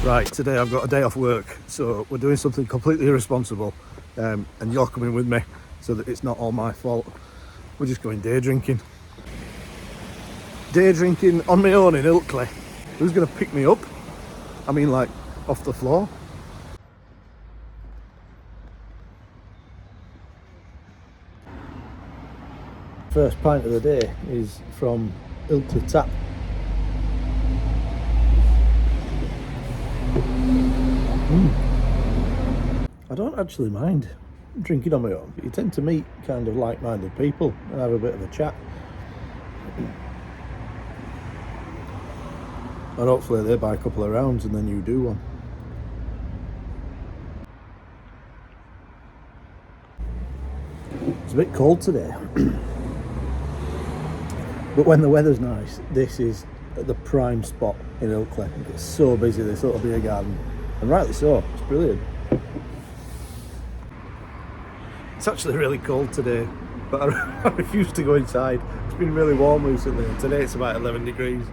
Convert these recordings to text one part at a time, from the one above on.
Right, today I've got a day off work, so we're doing something completely irresponsible, and you're coming with me so that it's not all my fault. We're just going day drinking. Day drinking on my own in Ilkley. Who's going to pick me up? I mean, like, off the floor. First pint of the day is from Ilkley Tap. I don't actually mind drinking on my own. You tend to meet kind of like-minded people and have a bit of a chat. And hopefully they buy a couple of rounds and then you do one. It's a bit cold today. But when the weather's nice, this is the prime spot in Ilkley. It's so busy, this little beer garden. And rightly so, it's brilliant. It's actually really cold today, but I refuse to go inside. It's been really warm recently, and today it's about 11 degrees,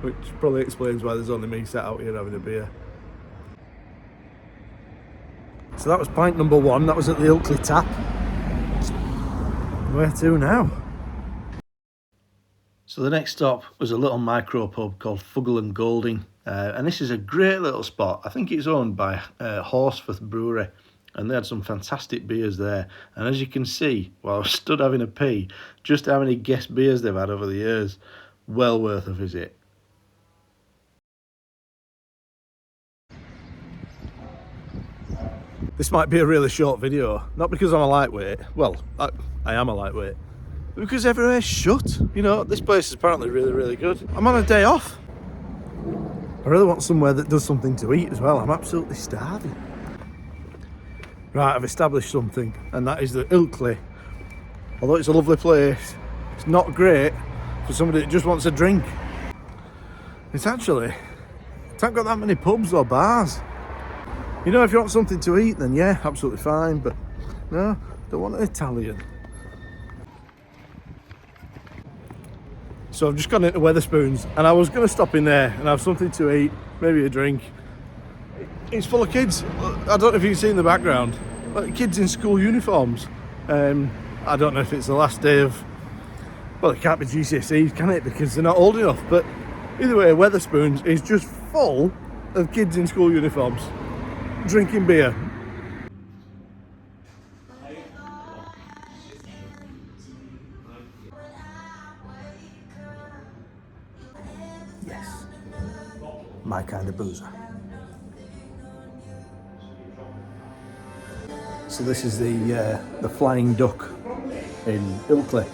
which probably explains why there's only me sat out here having a beer. So that was pint number one. That was at the Ilkley Tap. Where to now? So the next stop was a little micro pub called Fuggle and Golding, and this is a great little spot. I think it's owned by Horsforth Brewery, and they had some fantastic beers there. And as you can see, while I was stood having a pee, just how many guest beers they've had over the years. Well worth a visit. This might be a really short video, not because I'm a lightweight. Well, I am a lightweight. Because everywhere's shut. You know, this place is apparently really good. I'm on a day off. I really want somewhere that does something to eat as well. I'm absolutely starving. Right, I've established something, and that is that Ilkley, although it's a lovely place, it's not great for somebody that just wants a drink. It's not got that many pubs or bars. You know, if you want something to eat, then yeah, absolutely fine, but no, don't want an Italian. So I've just gone into Wetherspoons, and I was going to stop in there and have something to eat, maybe a drink. It's full of kids. I don't know if you can see in the background, like kids in school uniforms. I don't know if it's the last day of, well, it can't be GCSEs, can it? Because they're not old enough. But either way, Wetherspoons is just full of kids in school uniforms, drinking beer. Yes, my kind of boozer. So this is the Flying Duck in Ilkley,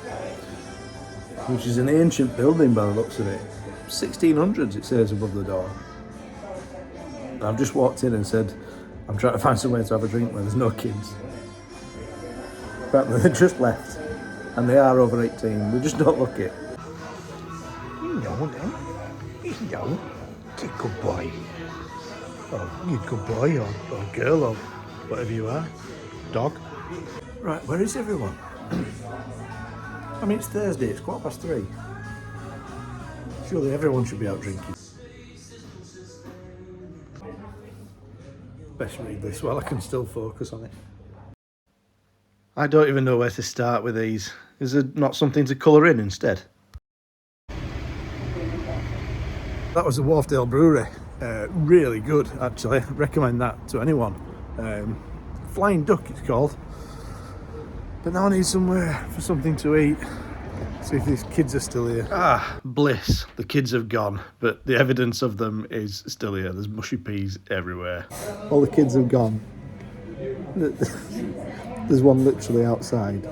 which is an ancient building by the looks of it. 1600s it says above the door. And I've just walked in and said, I'm trying to find somewhere to have a drink where there's no kids. Apparently they just left, and they are over 18, they just don't look it. You know then, you know, it's a good boy. Or you're a good boy, or girl, or whatever you are. Dog. Right, where is everyone? I mean, it's Thursday, it's 3:15. Surely everyone should be out drinking. Best read this while I can still focus on it. I don't even know where to start with these. Is there not something to colour in instead? That was the Wharfdale Brewery. Really good, actually. Recommend that to anyone. Flying Duck it's called. But now I need somewhere for something to eat. See if these kids are still here. Ah, bliss. The kids have gone, but the evidence of them is still here. There's mushy peas everywhere. All the kids have gone. There's one literally outside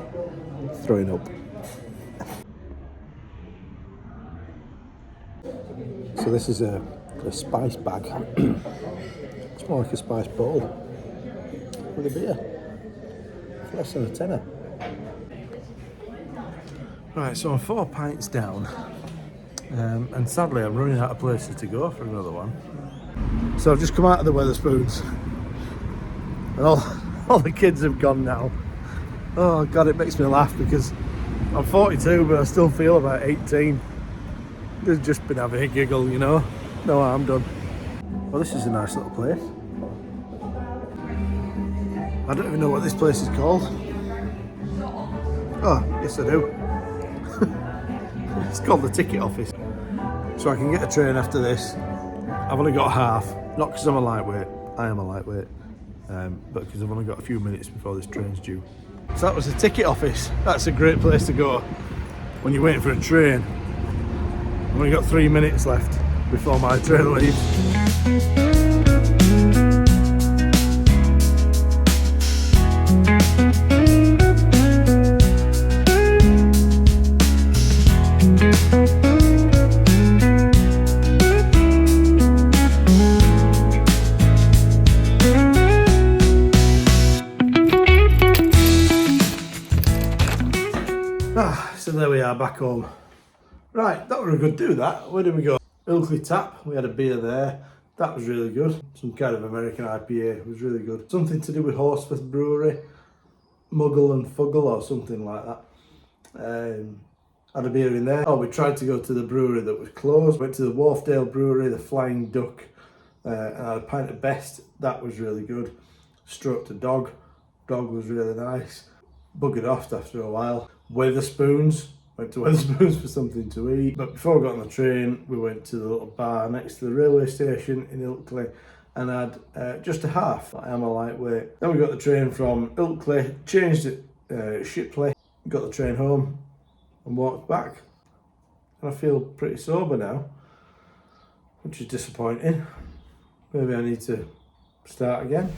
throwing up. So this is a spice bag. It's more like a spice bowl with a beer. For less than a tenner. Right, so I'm 4 pints down, and sadly I'm running out of places to go for another one. So I've just come out of the Wetherspoons, and all the kids have gone now. Oh God, it makes me laugh because I'm 42, but I still feel about 18. They've just been having a giggle, you know. No harm done. Well, this is a nice little place. I don't even know what this place is called. Oh, yes I do. It's called the ticket office. So I can get a train after this. I've only got half, not because I'm a lightweight, I am a lightweight, but because I've only got a few minutes before this train's due. So that was the ticket office. That's a great place to go when you're waiting for a train. I've only got 3 minutes left before my train leaves. So there we are, back home. Right, that was a good do, that. Where did we go? Ilkley Tap, we had a beer there. That was really good. Some kind of American IPA, was really good. Something to do with Horsforth Brewery, Muggle and Fuggle or something like that. Had a beer in there. Oh, we tried to go to the brewery that was closed. Went to the Wharfdale Brewery, the Flying Duck, and had a pint of Best. That was really good. Stroked a dog. Dog was really nice. Buggered off after a while. Wetherspoons. Went to Wetherspoons for something to eat. But before we got on the train, we went to the little bar next to the railway station in Ilkley and had just a half. I am a lightweight. Then we got the train from Ilkley, changed at Shipley, got the train home and walked back. And I feel pretty sober now, which is disappointing. Maybe I need to start again.